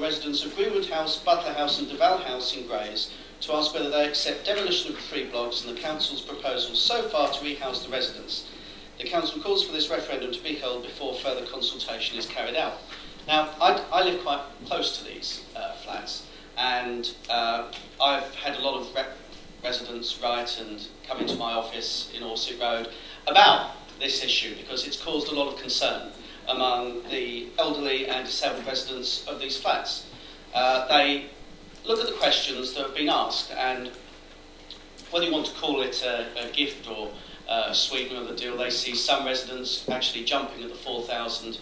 residents of Greenwood House, Butler House and Duval House in Grays to ask whether they accept demolition of the 3 blocks and the Council's proposals so far to rehouse the residents. The Council calls for this referendum to be held before further consultation is carried out. Now, I live quite close to these flats, and I've had a lot of residents write and come into my office in Orsett Road about this issue because it's caused a lot of concern among the elderly and disabled residents of these flats. They look at the questions that have been asked, and whether you want to call it a gift or a sweetener of the deal, they see some residents actually jumping at the £4,000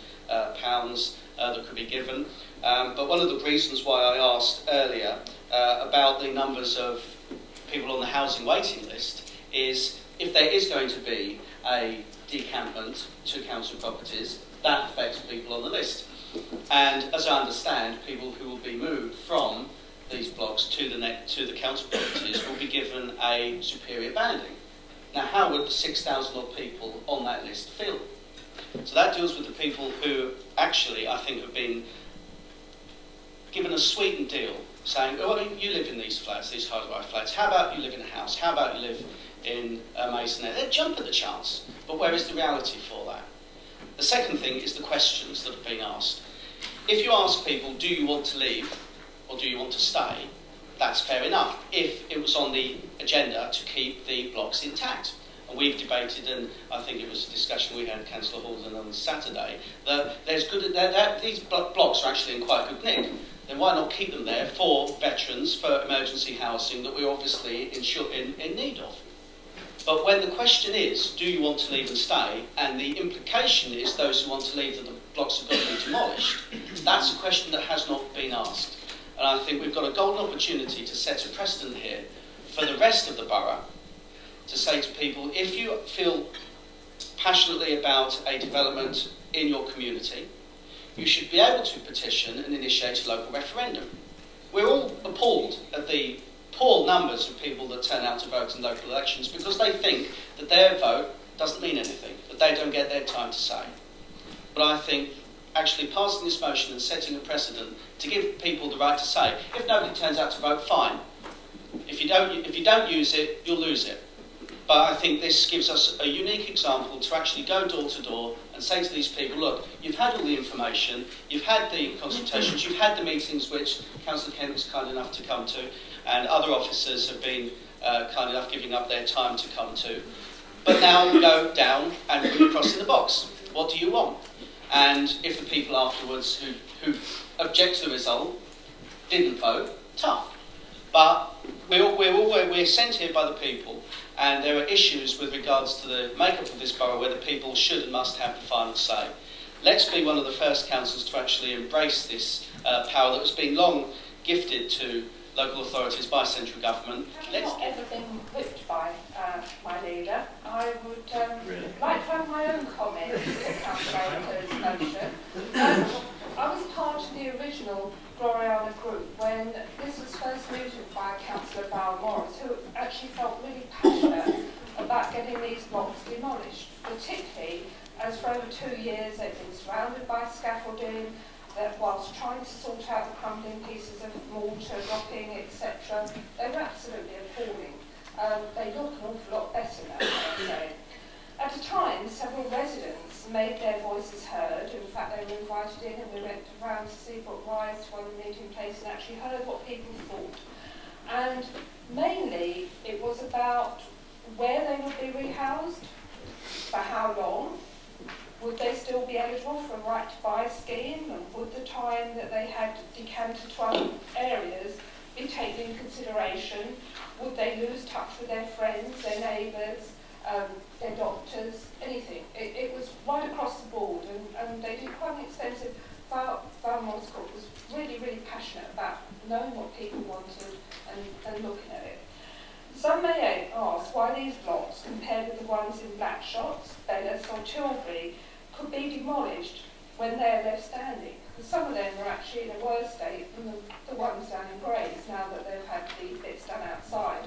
that could be given. But one of the reasons why I asked earlier about the numbers of people on the housing waiting list is if there is going to be a decampment to council properties, that affects people on the list. And as I understand, people who will be moved from these blocks to the council properties will be given a superior banding. Now, how would the 6,000 odd people on that list feel? So that deals with the people who actually, I think, have been given a sweetened deal, saying, oh, you live in these flats, these high-rise flats, how about you live in a house, how about you live in a masonette? They'd jump at the chance, but where is the reality for that? The second thing is the questions that have been asked. If you ask people, do you want to leave or do you want to stay, that's fair enough, if it was on the agenda to keep the blocks intact. And we've debated, and I think it was a discussion we had with Councillor Halden on Saturday, that these blocks are actually in quite good nick. Then why not keep them there for veterans, for emergency housing that we're obviously in need of? But when the question is, do you want to leave and stay, and the implication is those who want to leave that the blocks have got to be demolished, that's a question that has not been asked. And I think we've got a golden opportunity to set a precedent here for the rest of the borough to say to people, if you feel passionately about a development in your community, you should be able to petition and initiate a local referendum. We're all appalled at the poor numbers of people that turn out to vote in local elections because they think that their vote doesn't mean anything, that they don't get their time to say. But I think actually passing this motion and setting a precedent to give people the right to say, if nobody turns out to vote, fine. If you don't use it, you'll lose it. But I think this gives us a unique example to actually go door to door and say to these people, look, you've had all the information, you've had the consultations, you've had the meetings which Councillor Kent was kind enough to come to, and other officers have been kind enough giving up their time to come to. But now we go down and put a cross in the box. What do you want? And if the people afterwards who object to the result didn't vote, tough. But we're sent here by the people, and there are issues with regards to the makeup of this borough where the people should and must have the final say. Let's be one of the first councils to actually embrace this power that has been long gifted to local authorities by central government. Having not ever been whipped by my leader, I would like to have my own comments on Councillor Aker's motion. I was part of the original Gloriana group when this was first mooted by Councillor Val Morris, who actually felt really passionate about getting these blocks demolished, particularly as for over 2 years they've been surrounded by scaffolding, that whilst trying to sort out the crumbling pieces of mortar, rocking, etc., they were absolutely appalling. They look an awful lot better now, I'm saying. At the time, several residents made their voices heard. In fact, they were invited in and we went around to Seabrook Rise to one of the meeting places and actually heard what people thought. And mainly, it was about where they would be rehoused, for how long, would they still be eligible for a right to buy scheme, and would the time that they had decanted to other areas be taken into consideration? Would they lose touch with their friends, their neighbours, their doctors, anything? It was right across the board, and they did quite an extensive. Val Morris was really, really passionate about knowing what people wanted and looking at it. Some may ask why these blocks, compared with the ones in Blackshots, Bellis or Tilbury, could be demolished when they are left standing. Because some of them are actually in a worse state than the ones down in Grays, now that they've had the bits done outside.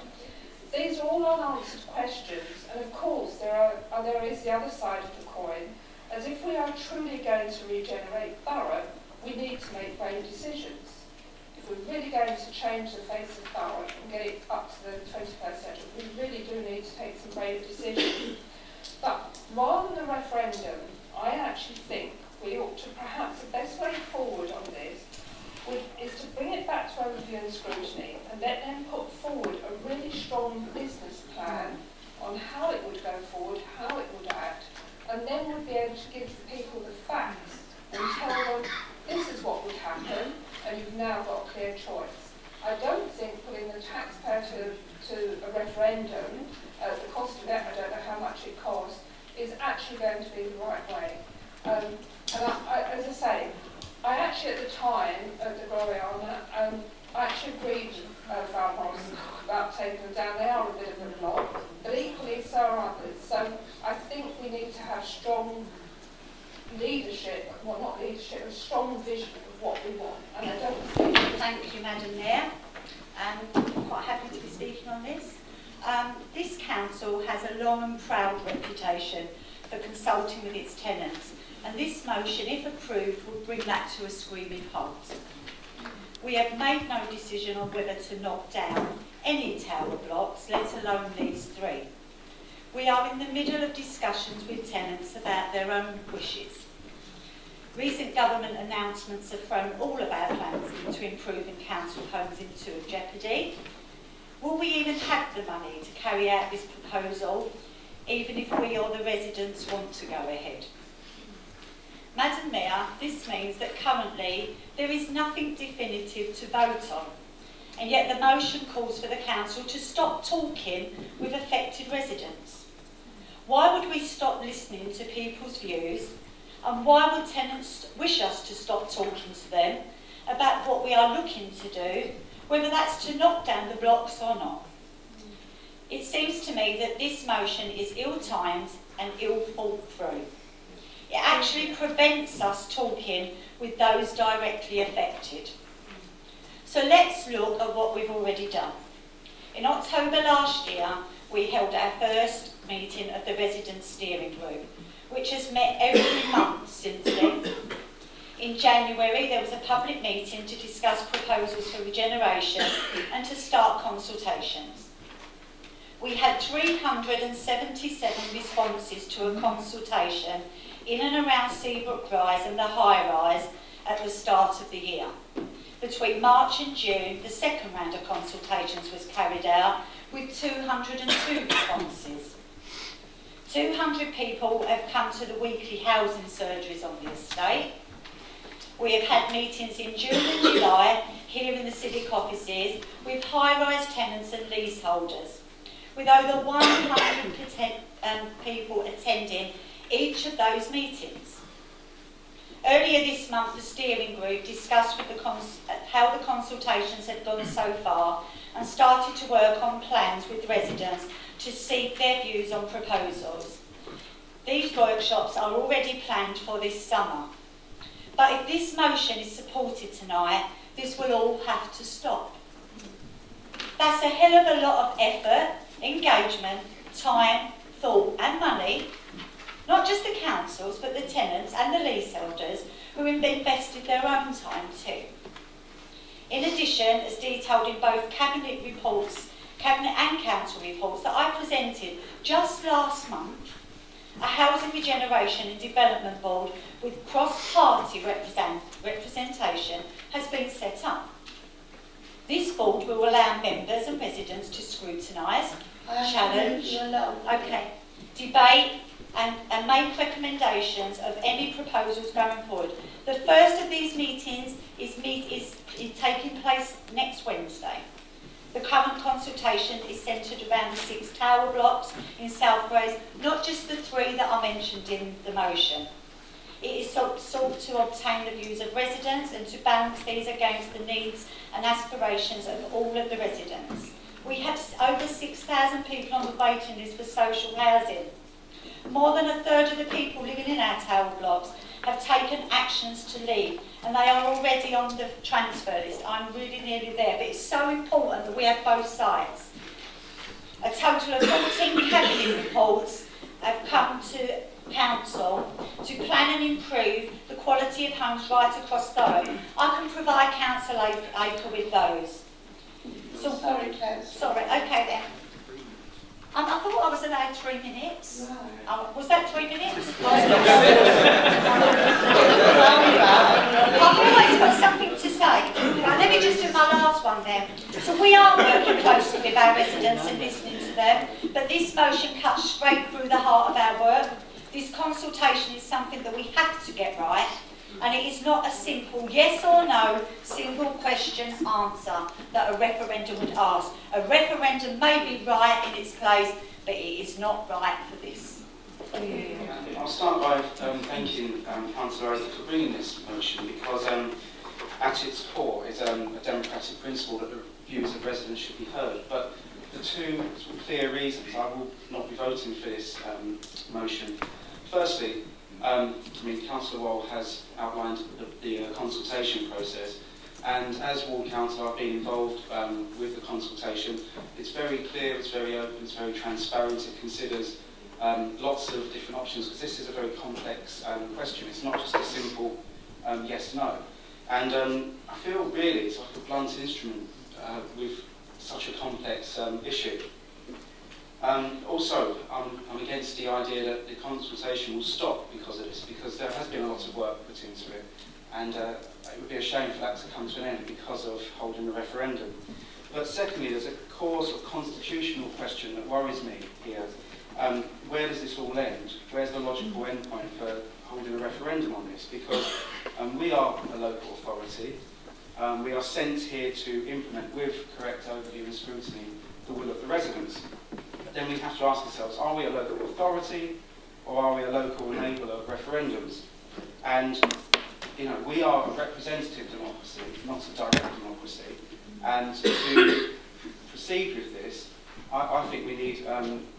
These are all unanswered questions, and of course there is the other side of the coin, as if we are truly going to regenerate borough, we need to make brave decisions. if we're really going to change the face of Thurrock and get it up to the 21st century, we really do need to take some brave decisions. But rather than a referendum, I actually think we ought to, perhaps the best way forward on this is to bring it back to a review and scrutiny and let them put forward a really strong business plan on how it would go forward, how it would act, and then we'd be able to give the people the facts and tell them this is what would happen and you've now got a clear choice. I don't think putting the taxpayer to a referendum at the cost of it, I don't know how much it costs, is actually going to be the right way. And as I say, I actually at the time at the Gloriana, I actually agreed with Valmos about taking them down. They are a bit of a block, but equally so are others. So I think we need to have strong leadership, well not leadership, a strong vision of what we want. And I don't think... Thank you, Madam Mayor. I'm quite happy to be speaking on this. This council has a long and proud reputation for consulting with its tenants, and this motion, if approved, will bring that to a screaming halt. We have made no decision on whether to knock down any tower blocks, let alone these 3. We are in the middle of discussions with tenants about their own wishes. Recent government announcements have thrown all of our plans into improving council homes into jeopardy. Will we even have the money to carry out this proposal, even if we or the residents want to go ahead? Madam Mayor, this means that currently there is nothing definitive to vote on, and yet the motion calls for the council to stop talking with affected residents. Why would we stop listening to people's views, and why would tenants wish us to stop talking to them about what we are looking to do, whether that's to knock down the blocks or not? It seems to me that this motion is ill-timed and ill thought through. It actually prevents us talking with those directly affected. So let's look at what we've already done. In October last year, we held our first meeting of the Residents' Steering Group, which has met every month since then. In January, there was a public meeting to discuss proposals for regeneration and to start consultations. We had 377 responses to a consultation in and around Seabrook Rise and the High Rise at the start of the year. Between March and June, the second round of consultations was carried out with 202 responses. 200 people have come to the weekly housing surgeries on the estate. We have had meetings in June and July here in the civic offices with high-rise tenants and leaseholders, with over 100 people attending each of those meetings. Earlier this month, the steering group discussed with how the consultations had gone so far and started to work on plans with residents to seek their views on proposals. These workshops are already planned for this summer. But if this motion is supported tonight, this will all have to stop. That's a hell of a lot of effort, engagement, time, thought and money, not just the councils, but the tenants and the leaseholders who have invested their own time too. In addition, as detailed in both Cabinet reports, Cabinet and Council reports that I presented just last month, a Housing Regeneration and Development Board with cross-party representation has been set up. This board will allow members and residents to scrutinise, challenge, debate and make recommendations of any proposals going forward. The first of these meetings is taking place next Wednesday. The current consultation is centred around the 6 tower blocks in South Grays, not just the 3 that are mentioned in the motion. It is sought to obtain the views of residents and to balance these against the needs and aspirations of all of the residents. We have over 6,000 people on the waiting list for social housing. More than a third of the people living in our tower blocks have taken actions to leave, and they are already on the transfer list. I'm really nearly there, but it's so important that we have both sides. A total of 14 cabinet reports have come to council to plan and improve the quality of homes right across Durham. I can provide Councillor Aker with those. So, Sorry, Claire. sorry, okay then. I thought I was allowed 3 minutes. No. Was that 3 minutes? I've always got something to say. Right, let me just do my last one then. So we are working closely with our residents and listening to them, but this motion cuts straight through the heart of our work. This consultation is something that we have to get right, and it is not a simple yes or no, single question answer that a referendum would ask. A referendum may be right in its place, but it is not right for this. I'll start by thanking Councillor Aker for bringing this motion, because at its core is a democratic principle that the views of residents should be heard. But for two sort of clear reasons, I will not be voting for this motion. Firstly, Councillor Wall has outlined the consultation process, and as Ward Councillor I've been involved with the consultation. It's very clear, it's very open, it's very transparent, it considers lots of different options, because this is a very complex question. It's not just a simple yes-no. And I feel really it's like a blunt instrument with such a complex issue. Also, I'm against the idea that the consultation will stop because of this, because there has been a lot of work put into it, and it would be a shame for that to come to an end because of holding a referendum. But secondly, there's a core sort of constitutional question that worries me here. Where does this all end? Where's the logical endpoint for holding a referendum on this? Because we are a local authority. We are sent here to implement, with correct overview and scrutiny, the will of the residents. But then we have to ask ourselves, are we a local authority, or are we a local enabler of referendums? And we are a representative democracy, not a direct democracy. And to proceed with this, I think we need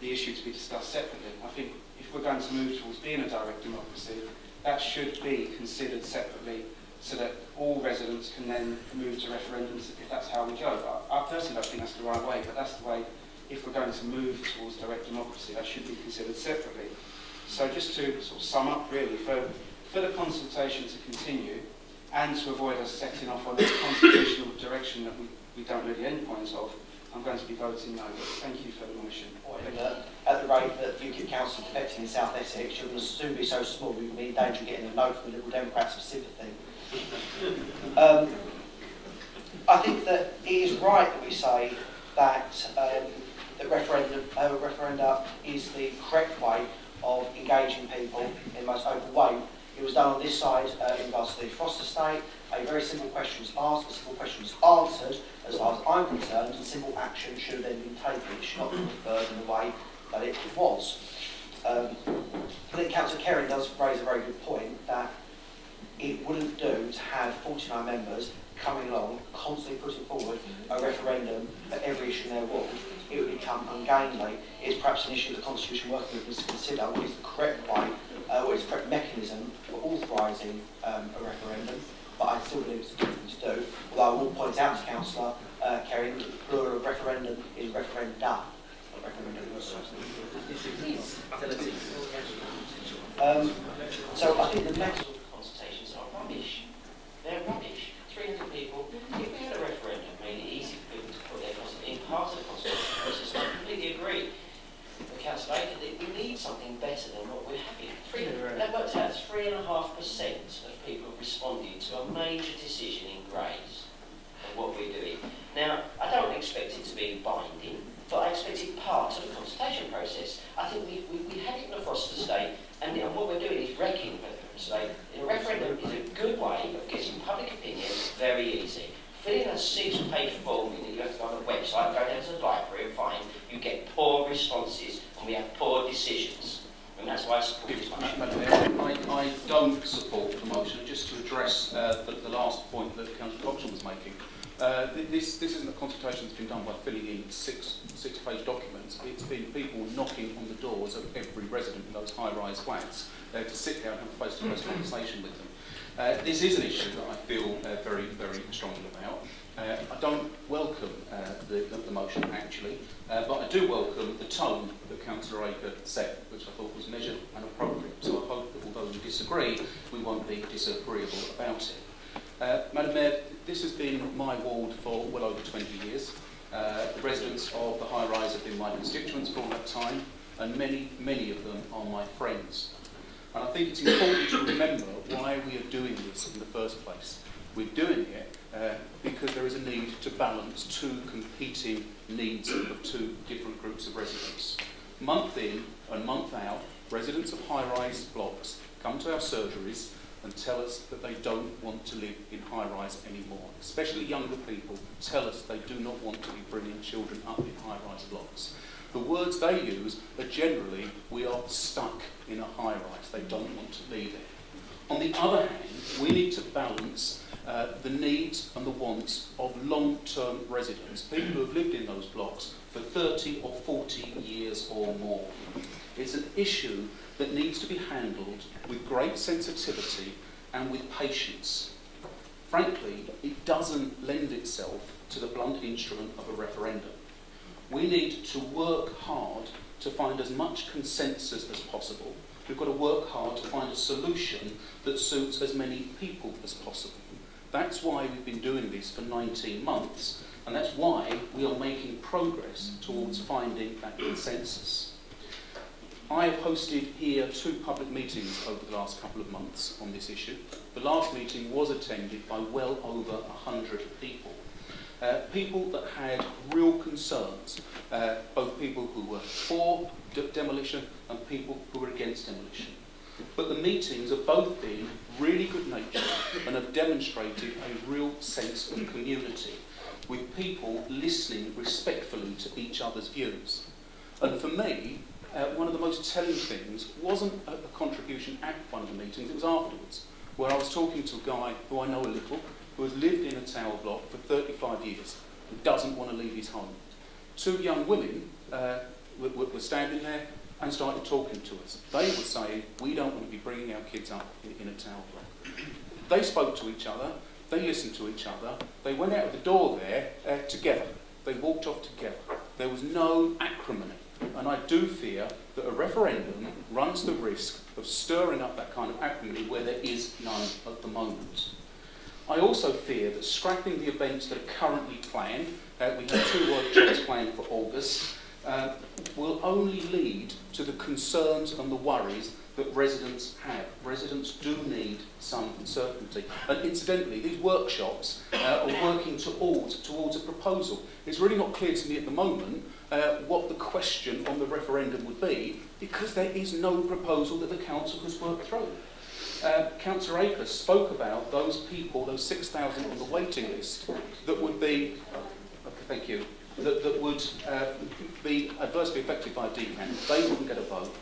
the issue to be discussed separately. I think if we're going to move towards being a direct democracy, that should be considered separately, so that all residents can then move to referendums if that's how we go. I personally don't think that's the right way, but that's the way, if we're going to move towards direct democracy, that should be considered separately. So just to sort of sum up really, for the consultation to continue, and to avoid us setting off on a constitutional direction that we don't know the endpoint of, I'm going to be voting no. Thank you for the motion. At the rate that Ukip Council is defecting in South Essex, you will soon be so small we will be in danger of getting a note from the Liberal Democrats of sympathy. I think that it is right that we say that the referenda is the correct way of engaging people in the most open way. It was done on this side in regards to the Frost estate. A very simple question was asked, a simple question was answered, as far as I'm concerned, and simple action should have then been taken. It should not be referred in the way that it was. I think Councillor Kerry does raise a very good point that it wouldn't do to have 49 members coming along, constantly putting forward a referendum for every issue in their ward. It would become ungainly. It's perhaps an issue the Constitution Working Group needs to consider what is the correct way, what is the correct mechanism for authorising a referendum. But I still believe it's a good thing to do. Although I will point out to Councillor Kerry that the plural of referendum is referenda, not referendum. So I think the next consultations are rubbish. They're rubbish. 300 people. If we had a referendum, made it easy for people to put their in part of the consultation process, I completely agree with Councillor Aker that we need something better than what we're having. That works out as 3.5% of people have responded to a major decision in Grays of what we're doing. Now, I don't expect it to be binding, but I expect it part of the consultation process. I think we had it in the Frost estate, and what we're doing is wrecking the estate. A referendum is a good way of getting public opinion very easy. Filling a 6-page form that you have to go on the website, go down to the library and find, you get poor responses and we have poor decisions. And that's why I support this motion. I don't support the motion. Just to address the last point that Councillor Coxon was making. This isn't a consultation that's been done by filling in six-page documents. It's been people knocking on the doors of every resident in those high-rise flats to sit down and have a face-to-face conversation with them. This is an issue that I feel very, very strongly about. I don't welcome the motion, actually, but I do welcome the tone that Councillor Aker set, which I thought was measured and appropriate. So I hope that although we disagree, we won't be disagreeable about it. Madam Mayor, this has been my ward for well over 20 years. The residents of the high-rise have been my constituents for all that time, and many of them are my friends. And I think it's important to remember why we are doing this in the first place. We're doing it because there is a need to balance two competing needs of two different groups of residents. Month in and month out, residents of high-rise blocks come to our surgeries and tell us that they don't want to live in high-rise anymore. Especially younger people tell us they do not want to be bringing children up in high-rise blocks. The words they use are generally, we are stuck in a high-rise. They don't want to leave it. On the other hand, we need to balance the needs and the wants of long-term residents, people who have lived in those blocks for 30 or 40 years or more. It's an issue that needs to be handled with great sensitivity and with patience. Frankly, it doesn't lend itself to the blunt instrument of a referendum. We need to work hard to find as much consensus as possible. We've got to work hard to find a solution that suits as many people as possible. That's why we've been doing this for 19 months, and that's why we are making progress towards finding that consensus. I have hosted here 2 public meetings over the last couple of months on this issue. The last meeting was attended by well over 100 people. People that had real concerns, both people who were for demolition and people who were against demolition. But the meetings have both been really good-natured and have demonstrated a real sense of community, with people listening respectfully to each other's views. And for me, one of the most telling things wasn't a contribution at one of the meetings, it was afterwards, where I was talking to a guy who I know a little, who has lived in a tower block for 35 years and doesn't want to leave his home. 2 young women were standing there and started talking to us. They were saying, we don't want to be bringing our kids up in a tower block. They spoke to each other, they listened to each other, they went out of the door there together. They walked off together. There was no acrimony. And I do fear that a referendum runs the risk of stirring up that kind of acrimony where there is none at the moment. I also fear that scrapping the events that are currently planned, we have 2 workshops planned for August, will only lead to the concerns and the worries that residents have. Residents do need some certainty. And incidentally, these workshops are working towards a proposal. It's really not clear to me at the moment what the question on the referendum would be, because there is no proposal that the council has worked through. Councillor Aker spoke about those people, those 6,000 on the waiting list, that would be, thank you, that would be adversely affected by a decant. They wouldn't get a vote.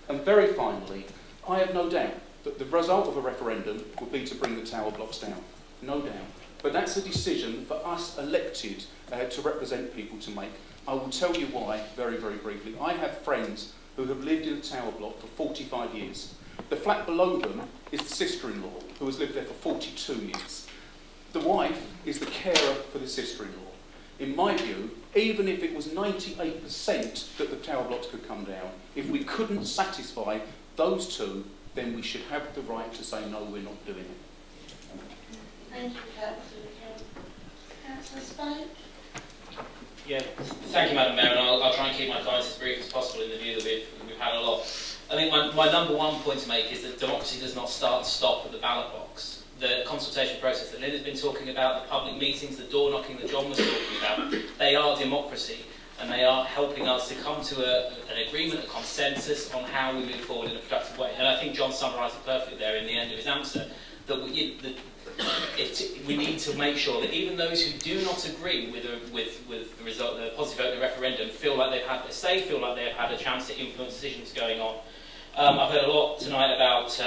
And very finally, I have no doubt that the result of a referendum would be to bring the tower blocks down. No doubt. But that's a decision for us elected to represent people to make. I will tell you why very, very briefly. I have friends who have lived in a tower block for 45 years. The flat below them is the sister-in-law, who has lived there for 42 years. The wife is the carer for the sister-in-law. In my view, even if it was 98% that the tower blocks could come down, if we couldn't satisfy those 2, then we should have the right to say, no, we're not doing it. Thank you, Councillor Spade. Yeah, thank you, Madam Mayor, and I'll try and keep my comments as brief as possible in the view that we've had a lot. I think my number 1 point to make is that democracy does not start and stop at the ballot box. The consultation process that Lynn has been talking about, the public meetings, the door knocking that John was talking about, they are democracy, and they are helping us to come to an agreement, a consensus on how we move forward in a productive way. And I think John summarised it perfectly there in the end of his answer, that we need to make sure that even those who do not agree with the result, the positive vote of the referendum, feel like they've had their say, feel like they've had a chance to influence decisions going on. I've heard a lot tonight about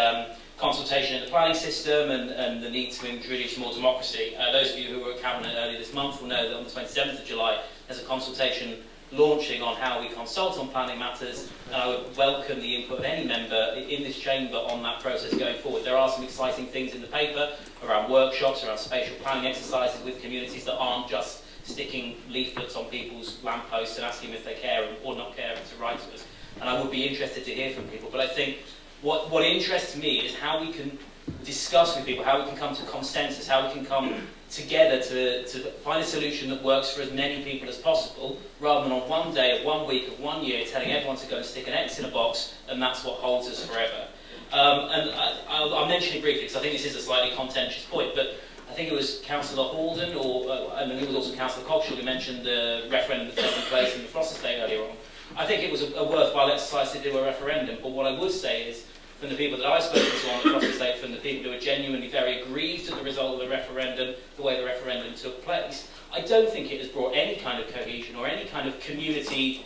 consultation in the planning system and the need to introduce more democracy. Those of you who were at Cabinet earlier this month will know that on the 27th of July there's a consultation launching on how we consult on planning matters, and I would welcome the input of any member in this chamber on that process going forward. There are some exciting things in the paper around workshops, around spatial planning exercises with communities that aren't just sticking leaflets on people's lampposts and asking if they care or not care to write to us. And I would be interested to hear from people. But I think what interests me is how we can discuss with people how we can come to consensus, how we can come together to find a solution that works for as many people as possible, rather than on one day, of 1 week, of 1 year, telling everyone to go and stick an X in a box, and that's what holds us forever. And I'll mention it briefly, because I think this is a slightly contentious point, but I think it was Councillor Halden, and I think it was also Councillor Coxall who mentioned the referendum that's taking place in the Floss estate earlier on. I think it was a worthwhile exercise to do a referendum, but what I would say is, from the people that I've spoken to on the Floss estate, from the people who are genuinely very aggrieved at the result of the referendum, the way the referendum took place, I don't think it has brought any kind of cohesion or any kind of community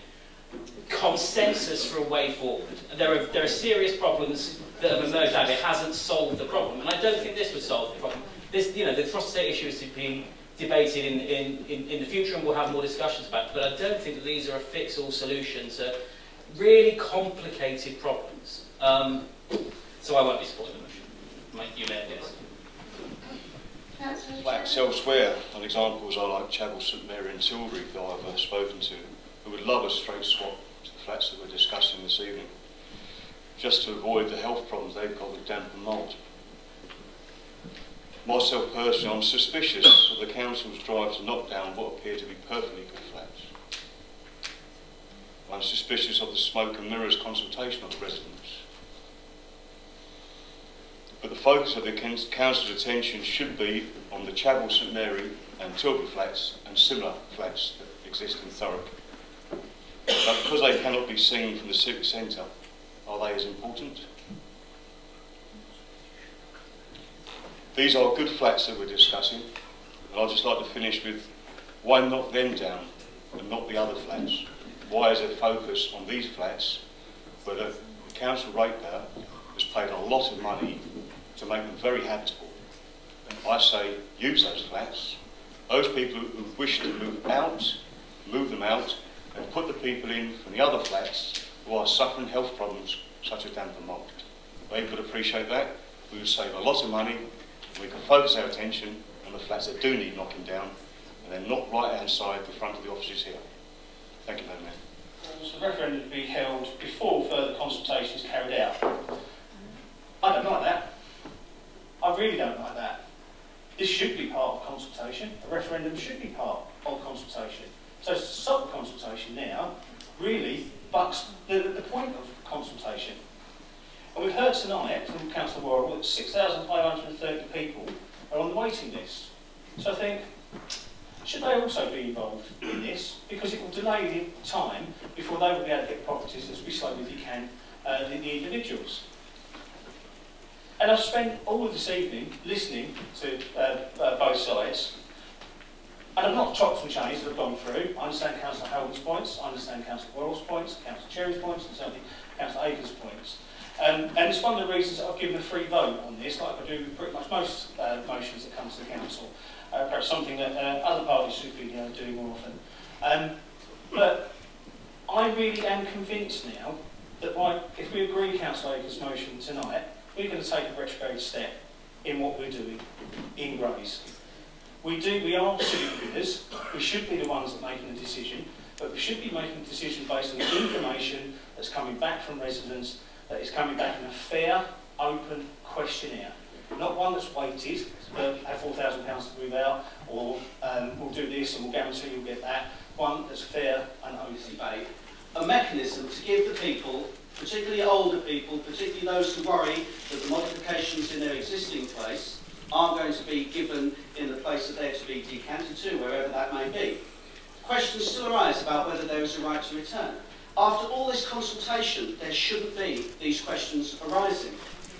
consensus for a way forward. There are serious problems that have emerged out of it. It hasn't solved the problem, and I don't think this would solve the problem. This, you know, the Floss estate issue is to be debated in the future, and we'll have more discussions about it, but I don't think that these are a fix-all solution to really complicated problems. So I won't be supporting the motion. You may have guessed. Flats elsewhere, and examples are like Chapel St Mary and Tilbury that I've spoken to, who would love a straight swap to the flats that we're discussing this evening, just to avoid the health problems they've got with damp and mould. Myself personally, I'm suspicious of the council's drive to knock down what appear to be perfectly good flats. I'm suspicious of the smoke and mirrors consultation of the residents. But the focus of the council's attention should be on the Chapel St Mary and Tilbury flats and similar flats that exist in Thurrock. But because they cannot be seen from the civic centre, are they as important? These are good flats that we're discussing, and I'd just like to finish with, why knock them down and not the other flats? Why is there focus on these flats where the council ratepayer has paid a lot of money to make them very habitable? And I say, use those flats. Those people who wish to move out, move them out, and put the people in from the other flats who are suffering health problems such as damp and mould. They could appreciate that. We would save a lot of money. We can focus our attention on the flats that do need knocking down, and they're not right outside the front of the offices here. Thank you, Madam Mayor. The referendum to be held before further consultation is carried out. I don't like that. I really don't like that. This should be part of consultation. A referendum should be part of consultation. So to stop the consultation now really bucks the point of consultation. And we've heard tonight from Councillor Worrell that 6,530 people are on the waiting list. So I think, should they also be involved in this? Because it will delay the time before they will be able to get properties as slowly as you can, the individuals. And I've spent all of this evening listening to both sides, and I've not chopped and changed that I've gone through. I understand Councillor Howard's points, I understand Councillor Worrell's points, Councillor Cherry's points, and certainly Councillor Aker's points. And it's one of the reasons that I've given a free vote on this, like I do with pretty much most motions that come to the council. Perhaps something that other parties should be doing more often. But I really am convinced now that if we agree Councillor Aker's motion tonight, we're going to take a retrograde step in what we're doing in Grays. We are civic leaders. We should be the ones that are making the decision, but we should be making a decision based on the information that's coming back from residents, that is coming back in a fair, open questionnaire. Not one that's weighted, have £4,000 to move out, or we'll do this and we'll guarantee you'll get that. One that's fair and open. Debate. A mechanism to give the people, particularly older people, particularly those who worry that the modifications in their existing place aren't going to be given in the place that they're to be decanted to, wherever that may be. Questions still arise about whether there is a right to return. After all this consultation, there shouldn't be these questions arising.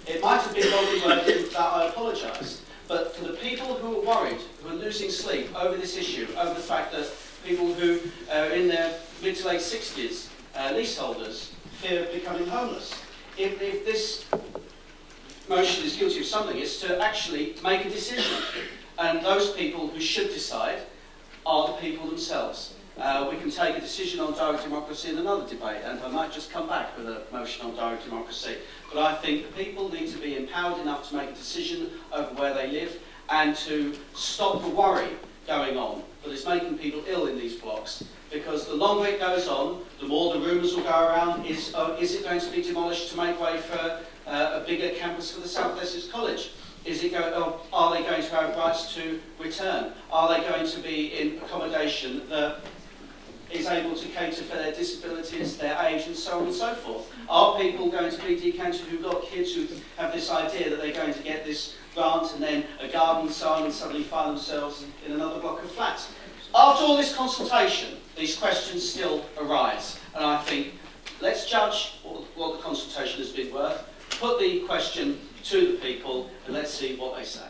It might have been wrongly worded, for that I apologise, but for the people who are worried, who are losing sleep over this issue, over the fact that people who are in their mid to late 60s, leaseholders, fear of becoming homeless, if this motion is guilty of something, it's to actually make a decision. And those people who should decide are the people themselves. We can take a decision on direct democracy in another debate, and I might just come back with a motion on direct democracy. But I think the people need to be empowered enough to make a decision over where they live and to stop the worry going on that is making people ill in these blocks. Because the longer it goes on, the more the rumours will go around, is it going to be demolished to make way for a bigger campus for the South Essex College? Are they going to have rights to return? Are they going to be in accommodation that is able to cater for their disabilities, their age, and so on and so forth? Are people going to be decanted who've got kids who have this idea that they're going to get this grant and then a garden and so on and suddenly find themselves in another block of flats? After all this consultation, these questions still arise. And I think, let's judge what the consultation has been worth, put the question to the people, and let's see what they say.